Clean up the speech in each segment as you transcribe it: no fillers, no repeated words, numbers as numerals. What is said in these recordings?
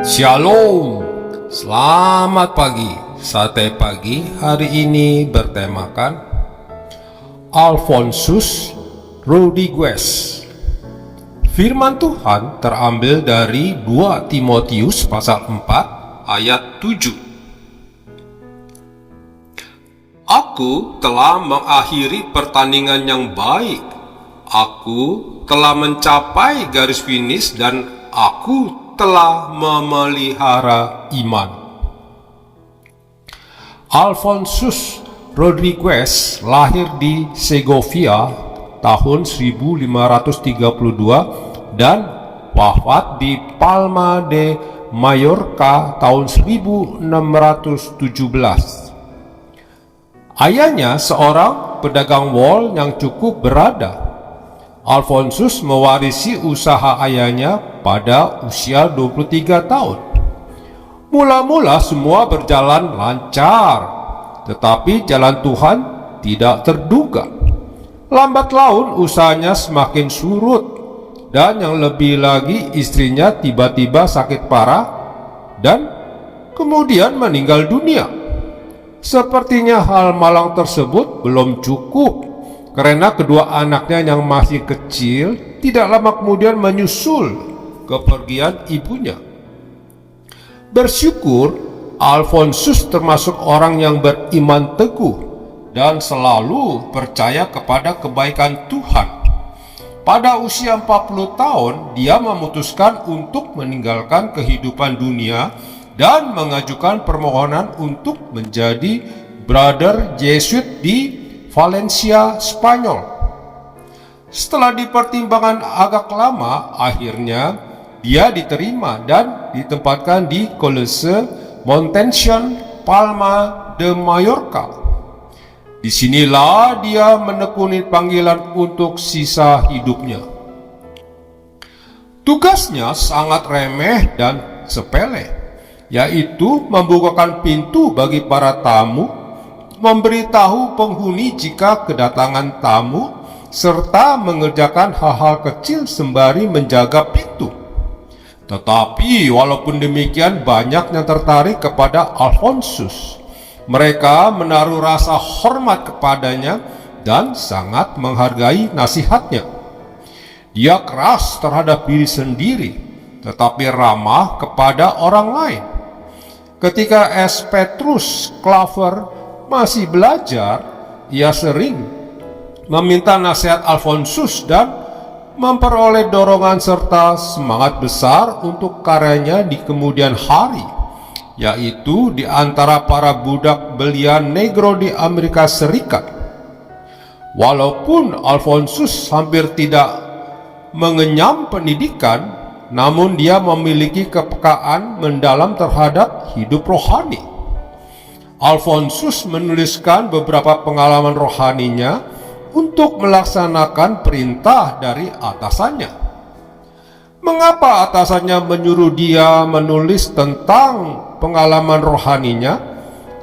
Shalom, selamat pagi. Sate pagi hari ini bertemakan Alphonsus Rodriguez. Firman Tuhan terambil dari 2 Timotius pasal 4 ayat 7. Aku telah mengakhiri pertandingan yang baik. Aku telah mencapai garis finish dan aku telah memelihara iman. Alphonsus Rodriguez lahir di Segovia tahun 1532 dan wafat di Palma de Mallorca tahun 1617. Ayahnya seorang pedagang wol yang cukup berada. Alphonsus mewarisi usaha ayahnya pada usia 23 tahun. Mula-mula semua berjalan lancar, tetapi jalan Tuhan tidak terduga. Lambat laun usahanya semakin surut, dan yang lebih lagi istrinya tiba-tiba sakit parah dan kemudian meninggal dunia. Sepertinya hal malang tersebut belum cukup, karena kedua anaknya yang masih kecil tidak lama kemudian menyusul kepergian ibunya. Bersyukur, Alphonsus termasuk orang yang beriman teguh dan selalu percaya kepada kebaikan Tuhan. Pada usia 40 tahun, dia memutuskan untuk meninggalkan kehidupan dunia dan mengajukan permohonan untuk menjadi Brother Jesuit di Valencia, Spanyol. Setelah dipertimbangkan agak lama, akhirnya dia diterima dan ditempatkan di College Montension, Palma de Mallorca. Disinilah dia menekuni panggilan untuk sisa hidupnya. Tugasnya sangat remeh dan sepele, yaitu membukakan pintu bagi para tamu, memberitahu penghuni jika kedatangan tamu, serta mengerjakan hal-hal kecil sembari menjaga pintu. Tetapi walaupun demikian, banyak yang tertarik kepada Alphonsus. Mereka menaruh rasa hormat kepadanya dan sangat menghargai nasihatnya. Dia keras terhadap diri sendiri, tetapi ramah kepada orang lain. Ketika S. Petrus Claver masih belajar, ia sering meminta nasihat Alphonsus dan memperoleh dorongan serta semangat besar untuk karyanya di kemudian hari, yaitu di antara para budak belian negro di Amerika Serikat. Walaupun Alphonsus hampir tidak mengenyam pendidikan, namun dia memiliki kepekaan mendalam terhadap hidup rohani. Alphonsus menuliskan beberapa pengalaman rohaninya untuk melaksanakan perintah dari atasannya. Mengapa atasannya menyuruh dia menulis tentang pengalaman rohaninya?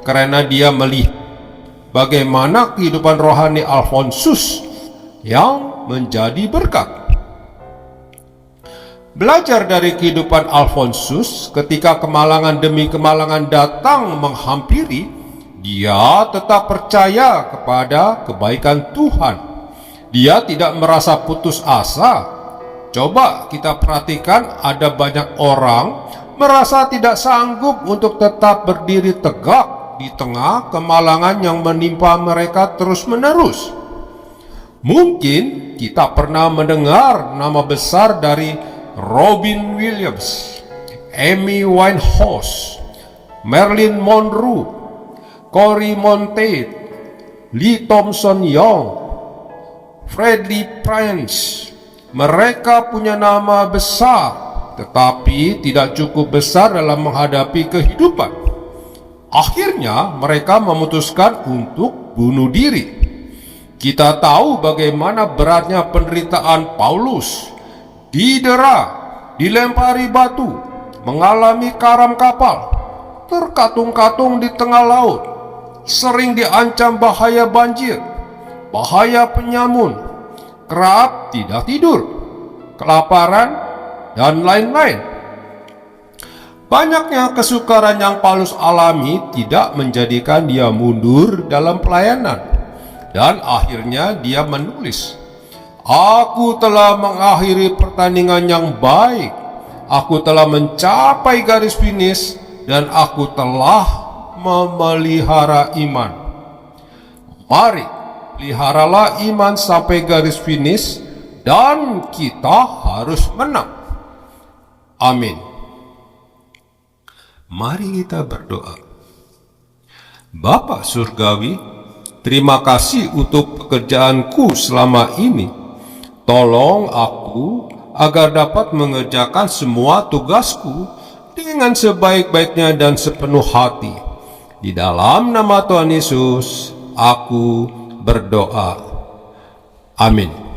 Karena dia melihat bagaimana kehidupan rohani Alphonsus yang menjadi berkat. Belajar dari kehidupan Alphonsus, ketika kemalangan demi kemalangan datang menghampiri, dia tetap percaya kepada kebaikan Tuhan. Dia tidak merasa putus asa. Coba kita perhatikan, ada banyak orang merasa tidak sanggup untuk tetap berdiri tegak di tengah kemalangan yang menimpa mereka terus-menerus. Mungkin kita pernah mendengar nama besar dari Robin Williams, Amy Winehouse, Marilyn Monroe, Cory Monteith, Lee Thompson Young, Freddie Prinze. Mereka punya nama besar, tetapi tidak cukup besar dalam menghadapi kehidupan. Akhirnya mereka memutuskan untuk bunuh diri. Kita tahu bagaimana beratnya penderitaan Paulus. Didera, dilempari batu, mengalami karam kapal, terkatung-katung di tengah laut, sering diancam bahaya banjir, bahaya penyamun, kerap tidak tidur, kelaparan, dan lain-lain. Banyaknya kesukaran yang Paulus alami tidak menjadikan dia mundur dalam pelayanan. Dan akhirnya dia menulis, "Aku telah mengakhiri pertandingan yang baik. Aku telah mencapai garis finish dan aku telah memelihara iman." Mari, peliharalah iman sampai garis finish dan kita harus menang. Amin. Mari kita berdoa. Bapa Surgawi, terima kasih untuk pekerjaanku selama ini. Tolong aku agar dapat mengerjakan semua tugasku dengan sebaik-baiknya dan sepenuh hati. Di dalam nama Tuhan Yesus, aku berdoa. Amin.